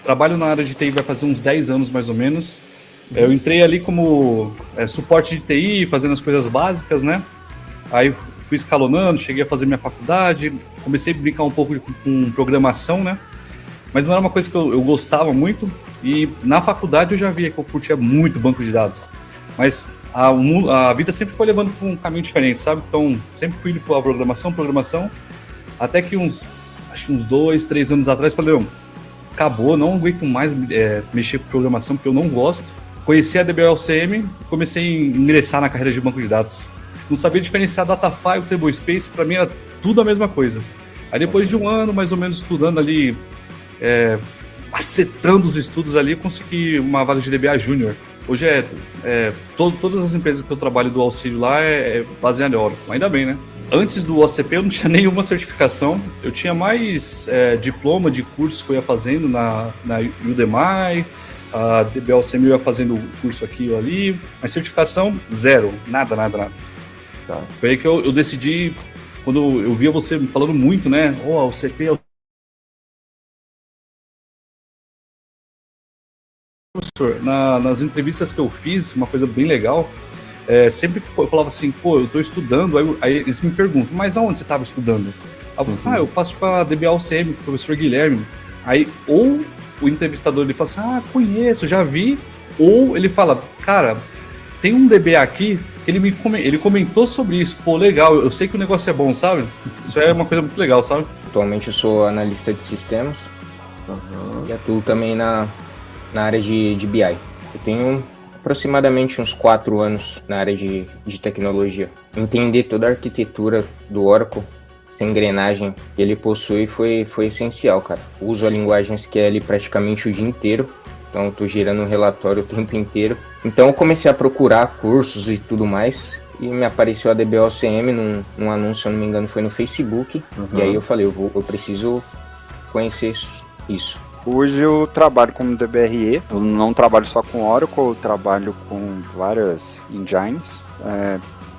trabalho na área de TI vai fazer uns 10 anos mais ou menos. Eu entrei ali como suporte de TI, fazendo as coisas básicas, né? Aí fui escalonando, cheguei a fazer minha faculdade, comecei a brincar um pouco com programação, né? Mas não era uma coisa que eu gostava muito. E na faculdade eu já via que eu curtia muito banco de dados. Mas a vida sempre foi levando para um caminho diferente, sabe? Então sempre fui indo para programação, até que acho que uns 2, 3 anos atrás, falei, não, acabou, não aguento mais mexer com programação, porque eu não gosto. Conheci a DBLCM e comecei a ingressar na carreira de banco de dados. Não sabia diferenciar Datafy e o Tablespace, para mim era tudo a mesma coisa. Aí depois de um ano, mais ou menos, estudando ali, macetando os estudos ali, eu consegui uma vaga de DBA Júnior. Hoje todas as empresas que eu trabalho do auxílio lá é baseado em Oracle, ainda bem, né? Antes do OCP eu não tinha nenhuma certificação, eu tinha mais diploma de cursos que eu ia fazendo na Udemy, a DBLCM eu ia fazendo curso aqui ou ali, mas certificação zero, nada. Tá. Foi aí que eu decidi, quando eu via você falando muito, né? O OCP é o professor. Nas entrevistas que eu fiz, uma coisa bem legal, sempre que eu falava assim, pô, eu tô estudando, aí eles me perguntam, mas aonde você estava estudando? Aí eu falo assim, eu faço com a DBLCM, com o professor Guilherme. Aí, ou o entrevistador ele fala assim, conheço, já vi, ou ele fala, cara, tem um DBA aqui, ele comentou sobre isso, pô, legal, eu sei que o negócio é bom, sabe? Isso é uma coisa muito legal, sabe? Atualmente eu sou analista de sistemas e atuo também na área de BI. Eu tenho aproximadamente uns 4 anos na área de tecnologia. Entender toda a arquitetura do Oracle, essa engrenagem que ele possui foi essencial, cara. Uso a linguagem SQL praticamente o dia inteiro, então estou gerando um relatório o tempo inteiro. Então eu comecei a procurar cursos e tudo mais, e me apareceu a DBOCM num anúncio, se eu não me engano, foi no Facebook. E aí eu falei, eu preciso conhecer isso. Hoje eu trabalho como DBRE, eu não trabalho só com Oracle, eu trabalho com várias engines,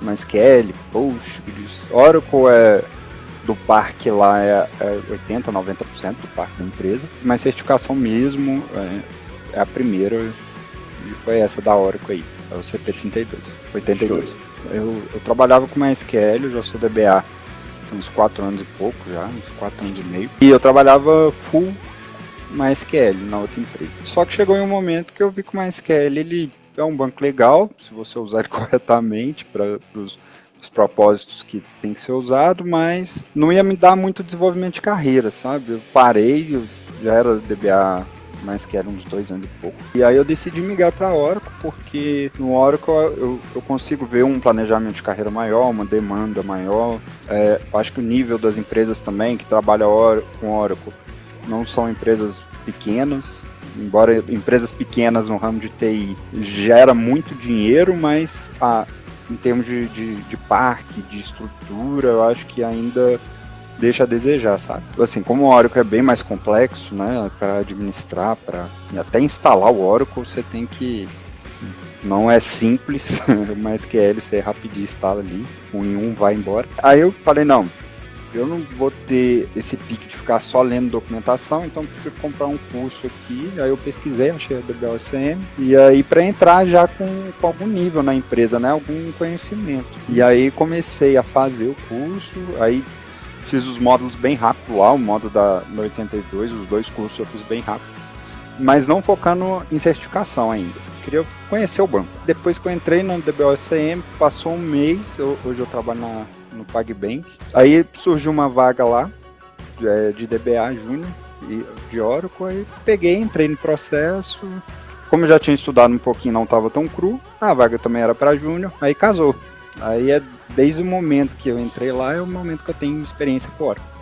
MySQL, Postgres. Oracle do parque lá é 80%, 90% do parque da empresa, mas certificação mesmo é a primeira, e foi essa da Oracle aí, é o CP32, 82. Eu trabalhava com MySQL, eu já sou DBA há uns 4 anos e pouco já, uns 4 anos e meio, e eu trabalhava full MySQL na outra empresa. Só que chegou em um momento que eu vi que o MySQL ele é um banco legal, se você usar ele corretamente para os propósitos que tem que ser usado, mas não ia me dar muito desenvolvimento de carreira, sabe? Eu parei, eu já era DBA MySQL uns 2 anos e pouco. E aí eu decidi migrar para Oracle, porque no Oracle eu consigo ver um planejamento de carreira maior, uma demanda maior. Eu acho que o nível das empresas também que trabalham com Oracle não são empresas pequenas, embora empresas pequenas no ramo de TI gera muito dinheiro, mas em termos de parque, de estrutura, eu acho que ainda deixa a desejar, sabe? Assim, como o Oracle é bem mais complexo, né, para administrar, para até instalar o Oracle, você tem que... Não é simples, mas que você rapidinho instala ali, em um vai embora. Aí eu falei, não, eu não vou ter esse pique de ficar só lendo documentação, então eu prefiro comprar um curso aqui. Aí eu pesquisei, achei a DBLCM, e aí para entrar já com algum nível na empresa, né, algum conhecimento. E aí comecei a fazer o curso, aí fiz os módulos bem rápido lá, o módulo da 82, os 2 cursos eu fiz bem rápido, mas não focando em certificação ainda. Queria conhecer o banco. Depois que eu entrei na DBLCM, passou um mês, hoje eu trabalho no PagBank. Aí surgiu uma vaga lá de DBA Júnior de Oracle, aí peguei, entrei no processo. Como eu já tinha estudado um pouquinho, não estava tão cru, a vaga também era para Júnior, aí casou. Aí desde o momento que eu entrei lá, é o momento que eu tenho experiência com Oracle.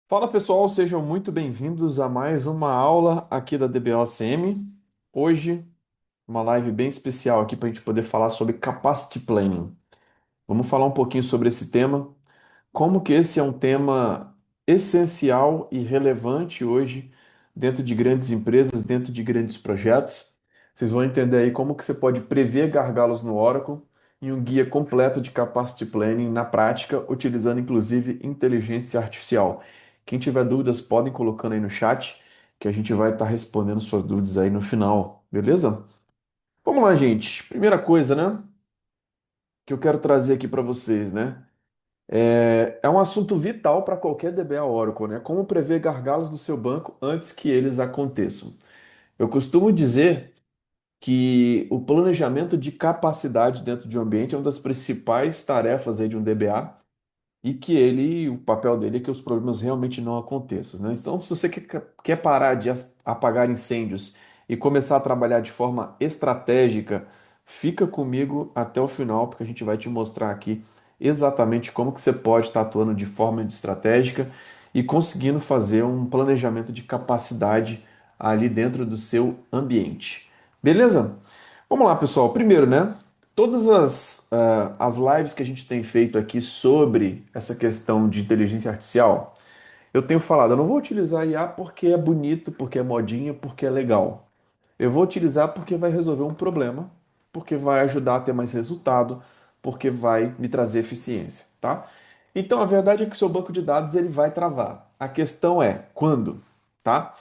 Fala pessoal, sejam muito bem-vindos a mais uma aula aqui da DBOCM. Hoje, uma live bem especial aqui para a gente poder falar sobre Capacity Planning. Vamos falar um pouquinho sobre esse tema, como que esse é um tema essencial e relevante hoje dentro de grandes empresas, dentro de grandes projetos. Vocês vão entender aí como que você pode prever gargalos no Oracle e um guia completo de Capacity Planning na prática, utilizando inclusive inteligência artificial. Quem tiver dúvidas, podem colocando aí no chat, que a gente vai estar respondendo suas dúvidas aí no final, beleza? Vamos lá, gente. Primeira coisa, né, que eu quero trazer aqui para vocês, né? É um assunto vital para qualquer DBA Oracle, né? Como prever gargalos do seu banco antes que eles aconteçam. Eu costumo dizer que o planejamento de capacidade dentro de um ambiente é uma das principais tarefas aí de um DBA e que o papel dele é que os problemas realmente não aconteçam, né? Então, se você quer parar de apagar incêndios e começar a trabalhar de forma estratégica, fica comigo até o final, porque a gente vai te mostrar aqui exatamente como que você pode estar atuando de forma estratégica e conseguindo fazer um planejamento de capacidade ali dentro do seu ambiente. Beleza? Vamos lá, pessoal. Primeiro, né? Todas as lives que a gente tem feito aqui sobre essa questão de inteligência artificial, eu tenho falado, eu não vou utilizar IA porque é bonito, porque é modinha, porque é legal. Eu vou utilizar porque vai resolver um problema, porque vai ajudar a ter mais resultado, porque vai me trazer eficiência, tá? Então a verdade é que o seu banco de dados ele vai travar. A questão é quando, tá?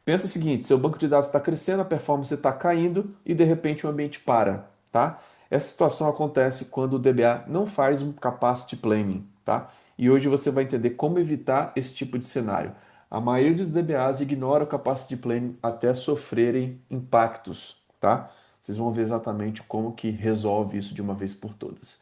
Pensa o seguinte, seu banco de dados está crescendo, a performance está caindo e de repente o ambiente para, tá? Essa situação acontece quando o DBA não faz um capacity planning, tá? E hoje você vai entender como evitar esse tipo de cenário. A maioria dos DBAs ignora o capacity planning até sofrerem impactos, tá? Vocês vão ver exatamente como que resolve isso de uma vez por todas.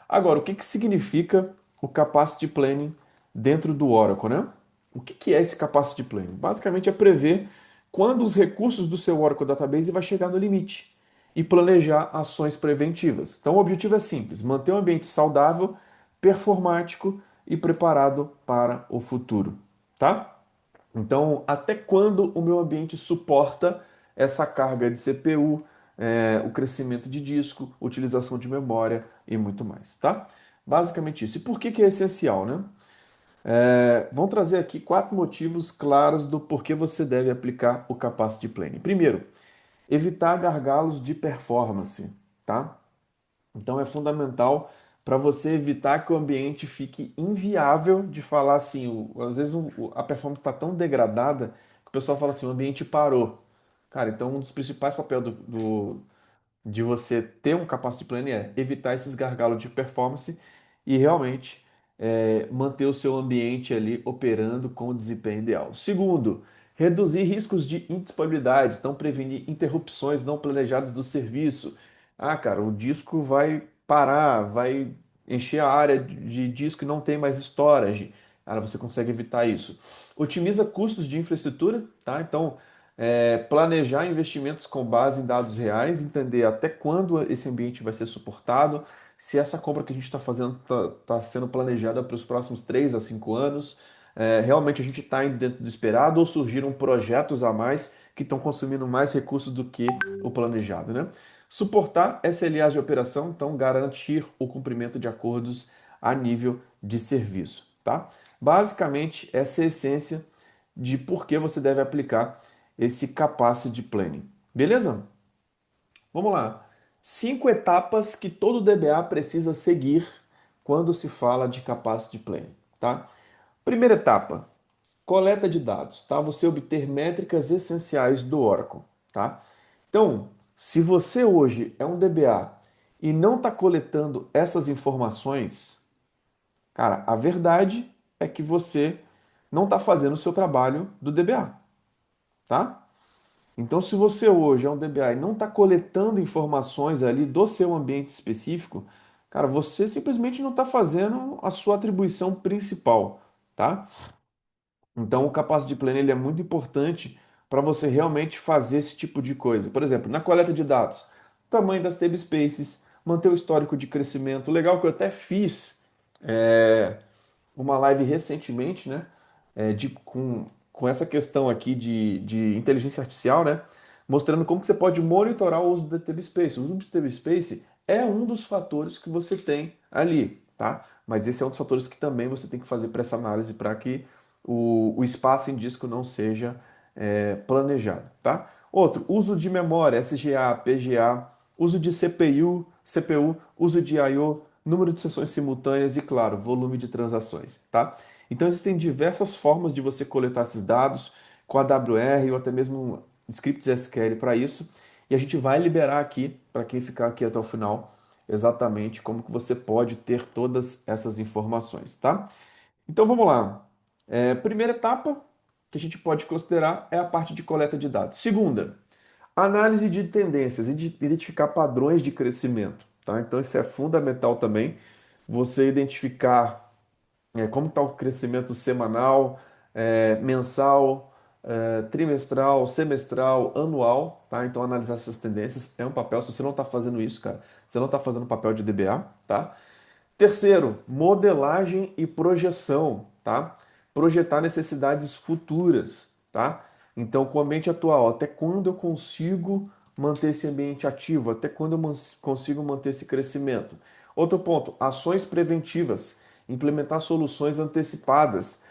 Agora, o que que significa o capacity planning dentro do Oracle, né? O que que é esse capacity planning? Basicamente é prever quando os recursos do seu Oracle Database vai chegar no limite e planejar ações preventivas. Então, o objetivo é simples: manter o ambiente saudável, performático e preparado para o futuro, tá? Então, até quando o meu ambiente suporta essa carga de CPU, o crescimento de disco, utilização de memória e muito mais, tá? Basicamente isso. E por que que é essencial, né? Vamos trazer aqui 4 motivos claros do porquê você deve aplicar o Capacity Planning. Primeiro, evitar gargalos de performance, tá? Então é fundamental para você evitar que o ambiente fique inviável de falar assim, às vezes a performance está tão degradada que o pessoal fala assim, o ambiente parou. Cara, então um dos principais papéis de você ter um capacity planning é evitar esses gargalos de performance e realmente manter o seu ambiente ali operando com o desempenho ideal. Segundo, reduzir riscos de indisponibilidade, então prevenir interrupções não planejadas do serviço. Ah, cara, o disco vai parar, vai encher a área de disco e não tem mais storage. Cara, você consegue evitar isso. Otimiza custos de infraestrutura, tá? Então, planejar investimentos com base em dados reais, entender até quando esse ambiente vai ser suportado, se essa compra que a gente está fazendo está sendo planejada para os próximos 3 a 5 anos, realmente a gente está indo dentro do esperado ou surgiram projetos a mais que estão consumindo mais recursos do que o planejado, né? Suportar SLAs de operação, então garantir o cumprimento de acordos a nível de serviço, tá? Basicamente, essa é a essência de por que você deve aplicar esse capacity planning. Beleza? Vamos lá. 5 etapas que todo DBA precisa seguir quando se fala de capacity planning, tá? Primeira etapa, coleta de dados, tá? Você obter métricas essenciais do Oracle, tá? Então, se você hoje é um DBA e não está coletando essas informações, cara, a verdade é que você não está fazendo o seu trabalho do DBA, tá? Então, se você hoje é um DBA e não está coletando informações ali do seu ambiente específico, cara, você simplesmente não está fazendo a sua atribuição principal, tá? Então, o Capacity Planning ele é muito importante para você realmente fazer esse tipo de coisa. Por exemplo, na coleta de dados, tamanho das table spaces, manter o histórico de crescimento. Legal que eu até fiz uma live recentemente, né? com essa questão aqui de inteligência artificial, né? Mostrando como que você pode monitorar o uso do DTB Space. O uso do DTB Space é um dos fatores que você tem ali, tá? Mas esse é um dos fatores que também você tem que fazer para essa análise para que o espaço em disco não seja planejado, tá? Outro, uso de memória, SGA, PGA, uso de CPU, uso de I/O, número de sessões simultâneas e, claro, volume de transações, tá? Então existem diversas formas de você coletar esses dados com AWR ou até mesmo scripts SQL para isso. E a gente vai liberar aqui, para quem ficar aqui até o final, exatamente como que você pode ter todas essas informações, tá? Então vamos lá. Primeira etapa que a gente pode considerar é a parte de coleta de dados. Segunda, análise de tendências e de identificar padrões de crescimento, tá? Então isso é fundamental também, você identificar como está o crescimento semanal, mensal, trimestral, semestral, anual, tá? Então analisar essas tendências é um papel. Se você não está fazendo isso, cara, você não está fazendo papel de DBA, tá? Terceiro, modelagem e projeção, tá? Projetar necessidades futuras, tá? Então, com o ambiente atual, até quando eu consigo manter esse ambiente ativo? Até quando eu consigo manter esse crescimento? Outro ponto, ações preventivas, implementar soluções antecipadas.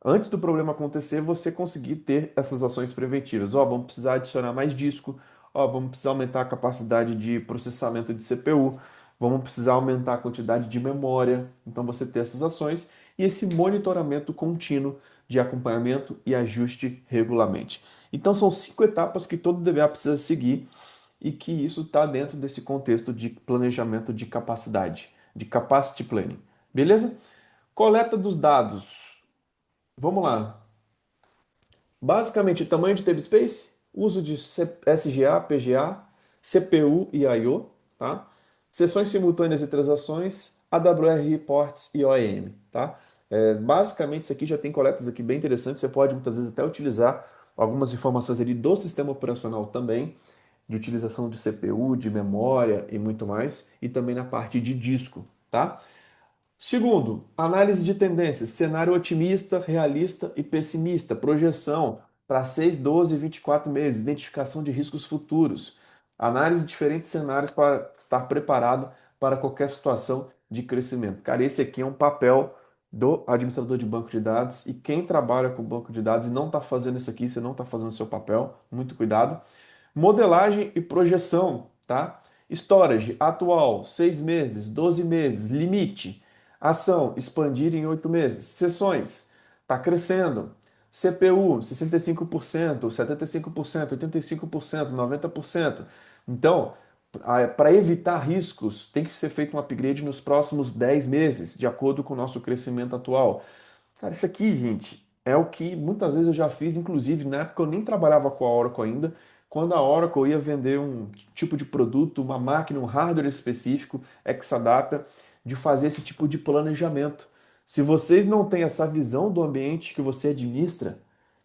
Antes do problema acontecer, você conseguir ter essas ações preventivas. Ó, vamos precisar adicionar mais disco, ó, vamos precisar aumentar a capacidade de processamento de CPU, vamos precisar aumentar a quantidade de memória. Então você ter essas ações e esse monitoramento contínuo de acompanhamento e ajuste regularmente. Então são 5 etapas que todo DBA precisa seguir e que isso está dentro desse contexto de planejamento de capacidade, de capacity planning. Beleza? Coleta dos dados. Vamos lá. Basicamente, tamanho de table space, uso de SGA, PGA, CPU e I/O, tá? Sessões simultâneas e transações, AWR reports e OEM, tá? Basicamente, isso aqui já tem coletas aqui bem interessantes. Você pode muitas vezes até utilizar algumas informações ali do sistema operacional também, de utilização de CPU, de memória e muito mais, e também na parte de disco, tá? Segundo, análise de tendências, cenário otimista, realista e pessimista, projeção para 6, 12 e 24 meses, identificação de riscos futuros, análise de diferentes cenários para estar preparado para qualquer situação de crescimento. Cara, esse aqui é um papel do administrador de banco de dados e quem trabalha com banco de dados e não está fazendo isso aqui, você não está fazendo o seu papel, muito cuidado. Modelagem e projeção, tá? Storage atual, 6 meses, 12 meses, limite. Ação, expandir em 8 meses. Sessões, está crescendo. CPU, 65%, 75%, 85%, 90%. Então, para evitar riscos, tem que ser feito um upgrade nos próximos 10 meses, de acordo com o nosso crescimento atual. Cara, isso aqui, gente, é o que muitas vezes eu já fiz, inclusive na época eu nem trabalhava com a Oracle ainda, quando a Oracle ia vender um tipo de produto, uma máquina, um hardware específico, Exadata, de fazer esse tipo de planejamento. Se vocês não têm essa visão do ambiente que você administra,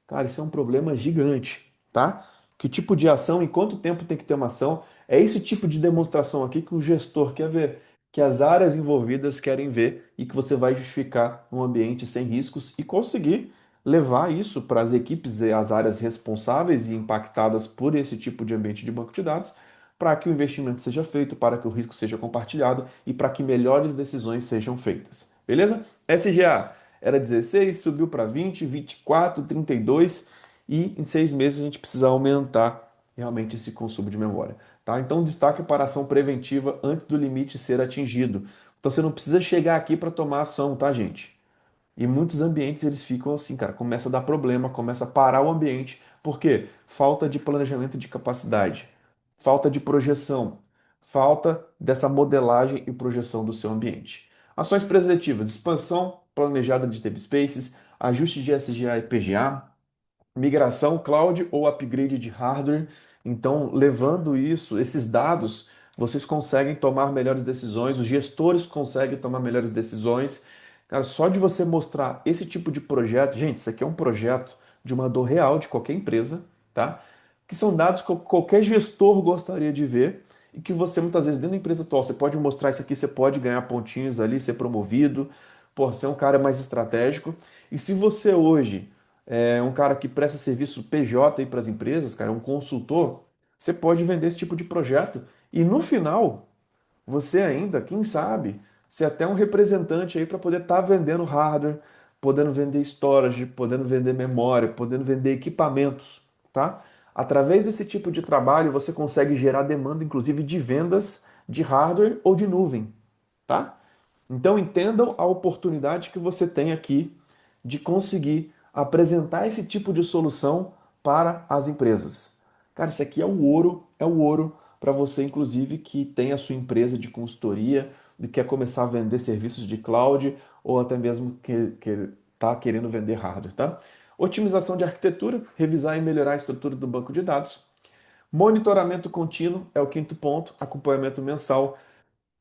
cara, isso é um problema gigante, tá? Que tipo de ação, em quanto tempo tem que ter uma ação? É esse tipo de demonstração aqui que o gestor quer ver, que as áreas envolvidas querem ver e que você vai justificar um ambiente sem riscos e conseguir levar isso para as equipes e as áreas responsáveis e impactadas por esse tipo de ambiente de banco de dados, para que o investimento seja feito, para que o risco seja compartilhado e para que melhores decisões sejam feitas. Beleza? SGA era 16, subiu para 20, 24, 32 e em 6 meses a gente precisa aumentar realmente esse consumo de memória. Tá? Então destaque para a ação preventiva antes do limite ser atingido. Então você não precisa chegar aqui para tomar ação, tá, gente? E muitos ambientes eles ficam assim, cara, começa a dar problema, começa a parar o ambiente. Por quê? Falta de planejamento de capacidade, falta de projeção, falta dessa modelagem e projeção do seu ambiente. Ações preventivas, expansão planejada de table spaces, ajuste de SGA e PGA, migração cloud ou upgrade de hardware. Então, levando isso, esses dados, vocês conseguem tomar melhores decisões, os gestores conseguem tomar melhores decisões. Cara, só de você mostrar esse tipo de projeto, gente, isso aqui é um projeto de uma dor real de qualquer empresa, tá? Que são dados que qualquer gestor gostaria de ver e que você muitas vezes dentro da empresa atual, você pode mostrar isso aqui, você pode ganhar pontinhos ali, ser promovido, pô, ser um cara mais estratégico. E se você hoje é um cara que presta serviço PJ para as empresas, cara, um consultor, você pode vender esse tipo de projeto e no final você ainda, quem sabe, ser até um representante aí para poder estar vendendo hardware, podendo vender storage, podendo vender memória, podendo vender equipamentos, tá? Através desse tipo de trabalho, você consegue gerar demanda, inclusive, de vendas de hardware ou de nuvem, tá? Então entendam a oportunidade que você tem aqui de conseguir apresentar esse tipo de solução para as empresas. Cara, isso aqui é o ouro para você, inclusive, que tem a sua empresa de consultoria, e quer começar a vender serviços de cloud ou até mesmo que está querendo vender hardware, tá? Otimização de arquitetura, revisar e melhorar a estrutura do banco de dados. Monitoramento contínuo é o quinto ponto, acompanhamento mensal.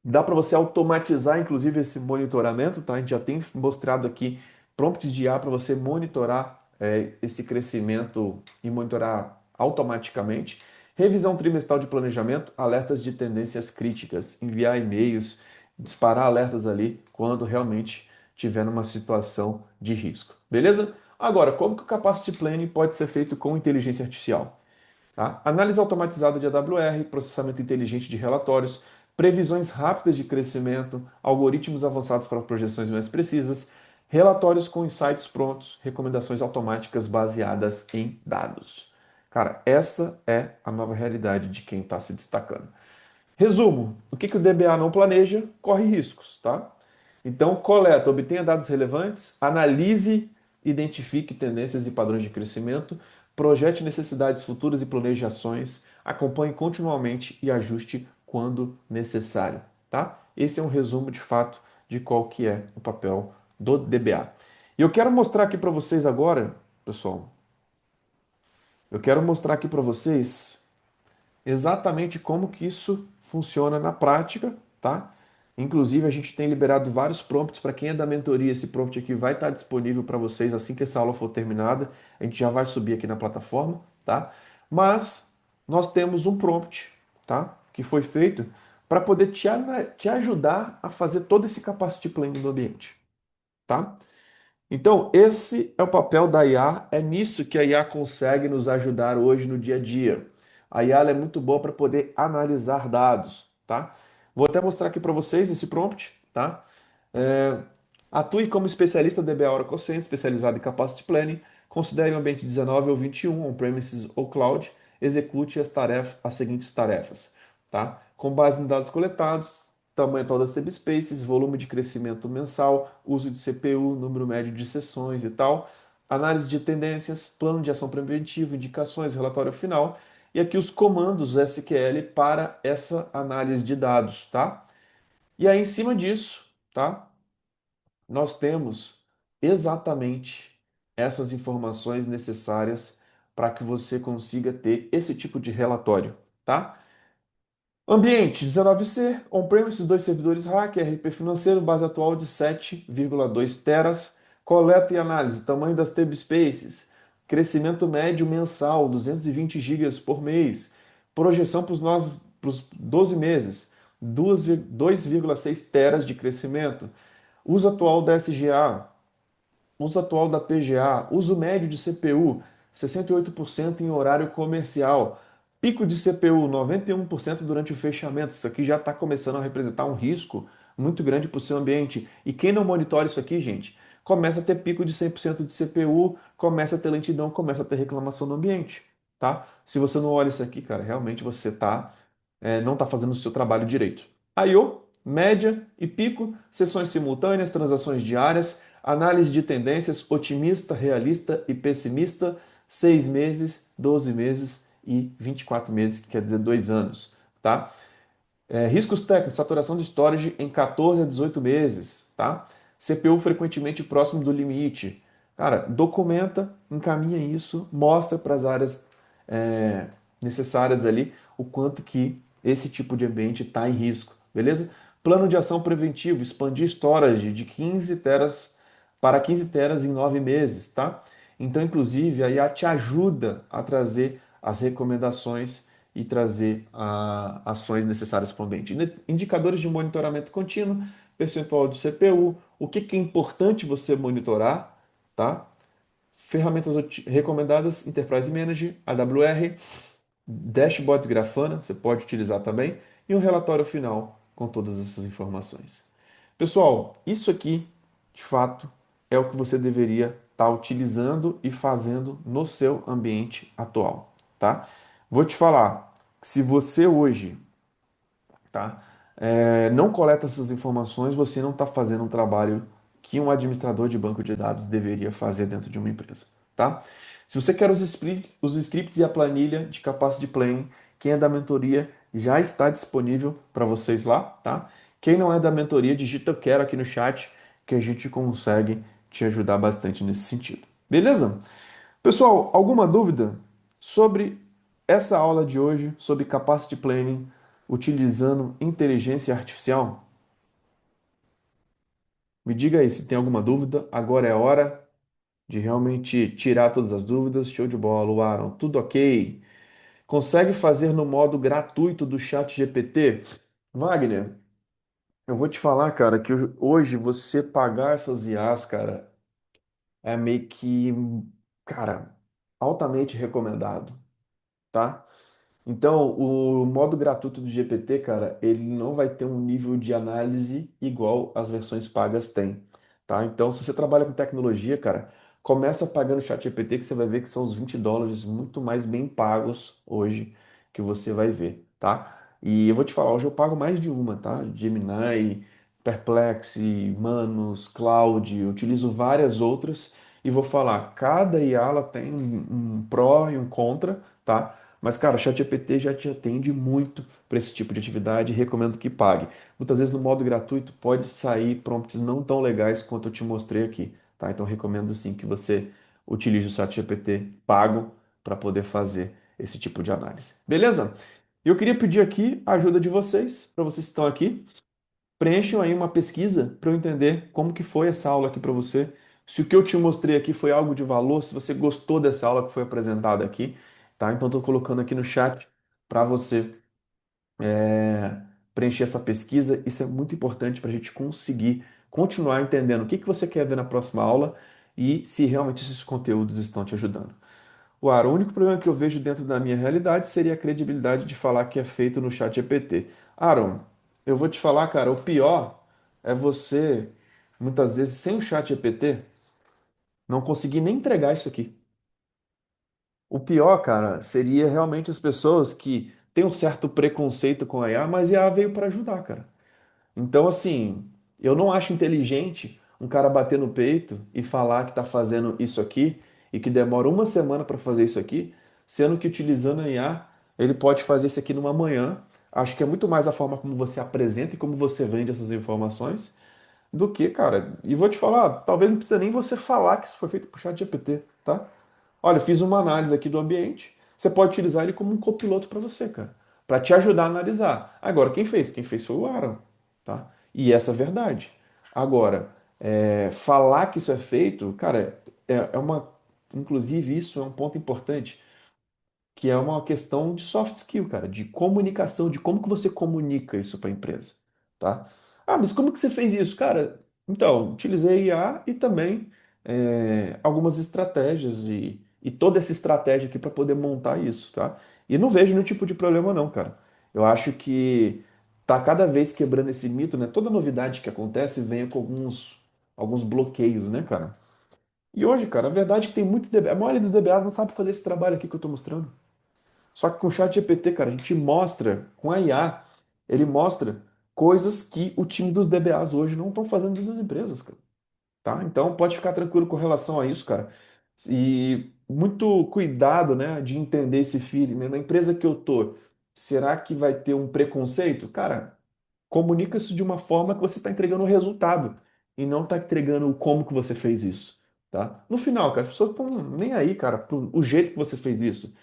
Dá para você automatizar, inclusive, esse monitoramento, tá? A gente já tem mostrado aqui prompts de IA para você monitorar esse crescimento e monitorar automaticamente. Revisão trimestral de planejamento, alertas de tendências críticas, enviar e-mails, disparar alertas ali quando realmente tiver numa situação de risco. Beleza? Agora, como que o Capacity Planning pode ser feito com inteligência artificial? Tá? Análise automatizada de AWR, processamento inteligente de relatórios, previsões rápidas de crescimento, algoritmos avançados para projeções mais precisas, relatórios com insights prontos, recomendações automáticas baseadas em dados. Cara, essa é a nova realidade de quem está se destacando. Resumo: o que o DBA não planeja, corre riscos, tá? Então, coleta, obtenha dados relevantes, analise, identifique tendências e padrões de crescimento, projete necessidades futuras e planeje ações, acompanhe continuamente e ajuste quando necessário, tá? Esse é um resumo de fato de qual que é o papel do DBA. E eu quero mostrar aqui para vocês agora, pessoal, eu quero mostrar aqui para vocês exatamente como que isso funciona na prática, tá? Inclusive, a gente tem liberado vários prompts para quem é da mentoria. Esse prompt aqui vai estar disponível para vocês assim que essa aula for terminada. A gente já vai subir aqui na plataforma, tá? Mas nós temos um prompt, tá? Que foi feito para poder te ajudar a fazer todo esse capacity planning do ambiente, tá? Então, esse é o papel da IA, é nisso que a IA consegue nos ajudar hoje no dia a dia. A IA ela é muito boa para poder analisar dados, tá? Vou até mostrar aqui para vocês esse prompt, tá? É, atue como especialista DBA Oracle Center, especializado em Capacity Planning. Considere o ambiente 19 ou 21, on-premises ou cloud. Execute as seguintes tarefas, tá? Com base em dados coletados, tamanho total das subspaces, volume de crescimento mensal, uso de CPU, número médio de sessões e tal, análise de tendências, plano de ação preventivo, indicações, relatório final, e aqui os comandos SQL para essa análise de dados, tá? E aí, em cima disso, tá? Nós temos exatamente essas informações necessárias para que você consiga ter esse tipo de relatório, tá? Ambiente 19C, on-premises, dois servidores RAC, RP financeiro, base atual de 7,2 teras, coleta e análise, tamanho das table spaces, crescimento médio mensal, 220 gigas por mês, projeção para os 12 meses, 2,6 teras de crescimento, uso atual da SGA, uso atual da PGA, uso médio de CPU, 68% em horário comercial, pico de CPU, 91% durante o fechamento. Isso aqui já está começando a representar um risco muito grande para o seu ambiente. E quem não monitora isso aqui, gente, começa a ter pico de 100% de CPU, começa a ter lentidão, começa a ter reclamação no ambiente, tá? Se você não olha isso aqui, cara, realmente você não está fazendo o seu trabalho direito. I/O, média e pico, sessões simultâneas, transações diárias, análise de tendências otimista, realista e pessimista, 6 meses, 12 meses e 24 meses, que quer dizer 2 anos, tá? Riscos técnicos, saturação de storage em 14 a 18 meses, tá? CPU frequentemente próximo do limite. Cara, documenta, encaminha isso, mostra para as áreas é, necessárias ali o quanto que esse tipo de ambiente está em risco, beleza? Plano de ação preventivo, expandir storage de 15 teras para 15 teras em 9 meses, tá? Então, inclusive, a IA te ajuda a trazer as recomendações e trazer ações necessárias para o ambiente. Indicadores de monitoramento contínuo, percentual de CPU, o que que é importante você monitorar, tá? Ferramentas recomendadas, Enterprise Manager, AWR, dashboards Grafana, você pode utilizar também, e um relatório final com todas essas informações. Pessoal, isso aqui, de fato, é o que você deveria estar utilizando e fazendo no seu ambiente atual, tá? Vou te falar, se você hoje, tá, não coleta essas informações, você não está fazendo um trabalho que um administrador de banco de dados deveria fazer dentro de uma empresa, tá? Se você quer os scripts e a planilha de Capacity Planning, quem é da mentoria já está disponível para vocês lá, tá? Quem não é da mentoria, digita eu quero aqui no chat que a gente consegue te ajudar bastante nesse sentido. Beleza? Pessoal, alguma dúvida sobre essa aula de hoje, sobre Capacity Planning utilizando inteligência artificial? Me diga aí se tem alguma dúvida. Agora é a hora de realmente tirar todas as dúvidas. Show de bola, Aaron. Tudo ok? Consegue fazer no modo gratuito do chat GPT? Wagner, eu vou te falar, cara, que hoje você pagar essas IAs, cara, é meio que, cara, altamente recomendado, tá? Então, o modo gratuito do GPT, cara, ele não vai ter um nível de análise igual as versões pagas têm, tá? Então, se você trabalha com tecnologia, cara, começa pagando o ChatGPT que você vai ver que são os US$ 20 muito mais bem pagos hoje que você vai ver, tá? E eu vou te falar, hoje eu pago mais de uma, tá? Gemini, Perplexity, Manus, Cloud, eu utilizo várias outras e vou falar, cada IA ela tem um pró e um contra, tá? Mas, cara, o ChatGPT já te atende muito para esse tipo de atividade e recomendo que pague. Muitas vezes no modo gratuito pode sair prompts não tão legais quanto eu te mostrei aqui, tá? Então recomendo sim que você utilize o ChatGPT pago para poder fazer esse tipo de análise. Beleza? Eu queria pedir aqui a ajuda de vocês, para vocês que estão aqui, preencham aí uma pesquisa para eu entender como que foi essa aula aqui para você. Se o que eu te mostrei aqui foi algo de valor, se você gostou dessa aula que foi apresentada aqui, tá? Então estou colocando aqui no chat para você é, preencher essa pesquisa. Isso é muito importante para a gente conseguir continuar entendendo o que que você quer ver na próxima aula e se realmente esses conteúdos estão te ajudando. O único problema que eu vejo dentro da minha realidade seria a credibilidade de falar que é feito no chat GPT. Aaron, eu vou te falar, cara, o pior é você, muitas vezes, sem o chat GPT, não conseguir nem entregar isso aqui. O pior, cara, seria realmente as pessoas que têm um certo preconceito com a IA, mas a IA veio para ajudar, cara. Então, assim, eu não acho inteligente um cara bater no peito e falar que está fazendo isso aqui e que demora uma semana para fazer isso aqui, sendo que utilizando a IA, ele pode fazer isso aqui numa manhã. Acho que é muito mais a forma como você apresenta e como você vende essas informações do que, cara. E vou te falar, talvez não precisa nem você falar que isso foi feito por ChatGPT, tá? Olha, eu fiz uma análise aqui do ambiente. Você pode utilizar ele como um copiloto para você, cara, para te ajudar a analisar. Agora, quem fez? Quem fez foi o Aaron, tá? E essa é a verdade. Agora, falar que isso é feito, cara, é uma. Inclusive, isso é um ponto importante que é uma questão de soft skill, cara, de comunicação, de como que você comunica isso para a empresa, tá? Ah, mas como que você fez isso, cara? Então, utilizei IA e também algumas estratégias e toda essa estratégia aqui para poder montar isso, tá? E não vejo nenhum tipo de problema não, cara. Eu acho que tá cada vez quebrando esse mito, né? Toda novidade que acontece vem com alguns bloqueios, né, cara? E hoje, cara, a verdade é que tem muito DBA, a maioria dos DBAs não sabe fazer esse trabalho aqui que eu tô mostrando. Só que com o chat GPT, cara, a gente mostra, com a IA, ele mostra coisas que o time dos DBAs hoje não estão fazendo dentro das empresas, cara. Tá? Então pode ficar tranquilo com relação a isso, cara. E muito cuidado, né, de entender esse feeling, né? Na empresa que eu tô, será que vai ter um preconceito? Cara, comunica isso de uma forma que você está entregando o resultado e não está entregando o como que você fez isso, tá? No final, cara, as pessoas estão nem aí, cara, pro o jeito que você fez isso.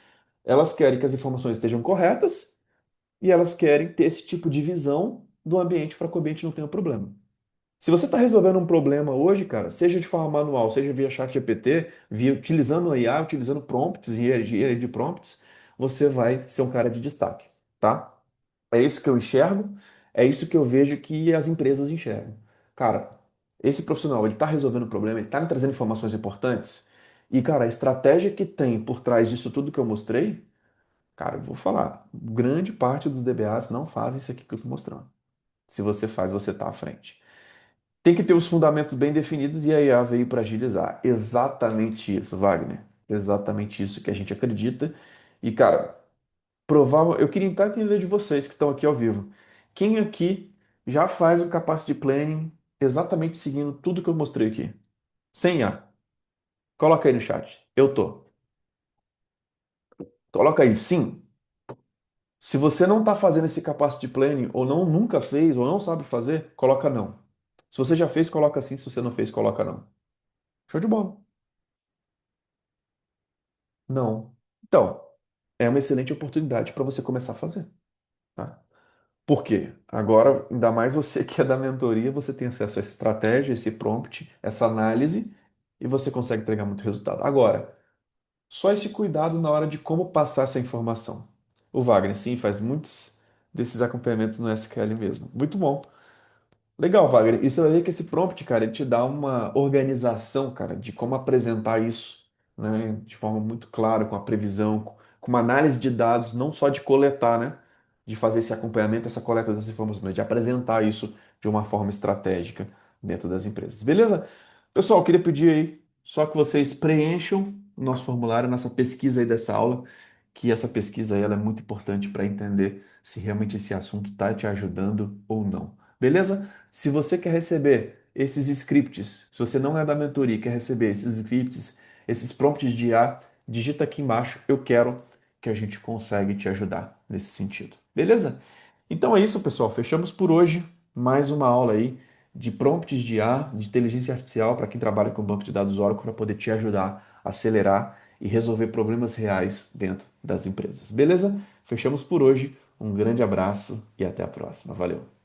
Elas querem que as informações estejam corretas e elas querem ter esse tipo de visão do ambiente para que o ambiente não tenha problema. Se você está resolvendo um problema hoje, cara, seja de forma manual, seja via chat GPT, via utilizando a IA, utilizando prompts, engenharia de prompts, você vai ser um cara de destaque, tá? É isso que eu enxergo. É isso que eu vejo que as empresas enxergam. Cara, esse profissional, ele está resolvendo o problema, ele está me trazendo informações importantes. E, cara, a estratégia que tem por trás disso tudo que eu mostrei, cara, eu vou falar, grande parte dos DBAs não fazem isso aqui que eu estou mostrando. Se você faz, você está à frente. Tem que ter os fundamentos bem definidos e a IA veio para agilizar. Exatamente isso, Wagner. Exatamente isso que a gente acredita. E, cara, provável, eu queria tentar entender de vocês que estão aqui ao vivo. Quem aqui já faz o capacity planning exatamente seguindo tudo que eu mostrei aqui? Sem IA. Coloca aí no chat. Eu tô. Coloca aí, sim. Se você não está fazendo esse capacity planning, ou não nunca fez, ou não sabe fazer, coloca não. Se você já fez, coloca sim. Se você não fez, coloca não. Show de bola. Não. Então, é uma excelente oportunidade para você começar a fazer, tá? Por quê? Agora, ainda mais você que é da mentoria, você tem acesso a essa estratégia, esse prompt, essa análise, e você consegue entregar muito resultado. Agora, só esse cuidado na hora de como passar essa informação. O Wagner, sim, faz muitos desses acompanhamentos no SQL mesmo. Muito bom. Legal, Wagner. E você vai ver que esse prompt, cara, ele te dá uma organização, cara, de como apresentar isso, né, de forma muito clara, com a previsão, com uma análise de dados, não só de coletar, né, de fazer esse acompanhamento, essa coleta das informações, mas de apresentar isso de uma forma estratégica dentro das empresas. Beleza? Pessoal, eu queria pedir aí só que vocês preencham o nosso formulário, nossa pesquisa aí dessa aula, que essa pesquisa aí ela é muito importante para entender se realmente esse assunto está te ajudando ou não. Beleza? Se você quer receber esses scripts, se você não é da mentoria e quer receber esses scripts, esses prompts de IA, digita aqui embaixo, eu quero, que a gente consegue te ajudar nesse sentido. Beleza? Então é isso, pessoal. Fechamos por hoje. Mais uma aula aí de prompts de IA, de inteligência artificial para quem trabalha com banco de dados Oracle para poder te ajudar a acelerar e resolver problemas reais dentro das empresas. Beleza? Fechamos por hoje. Um grande abraço e até a próxima. Valeu!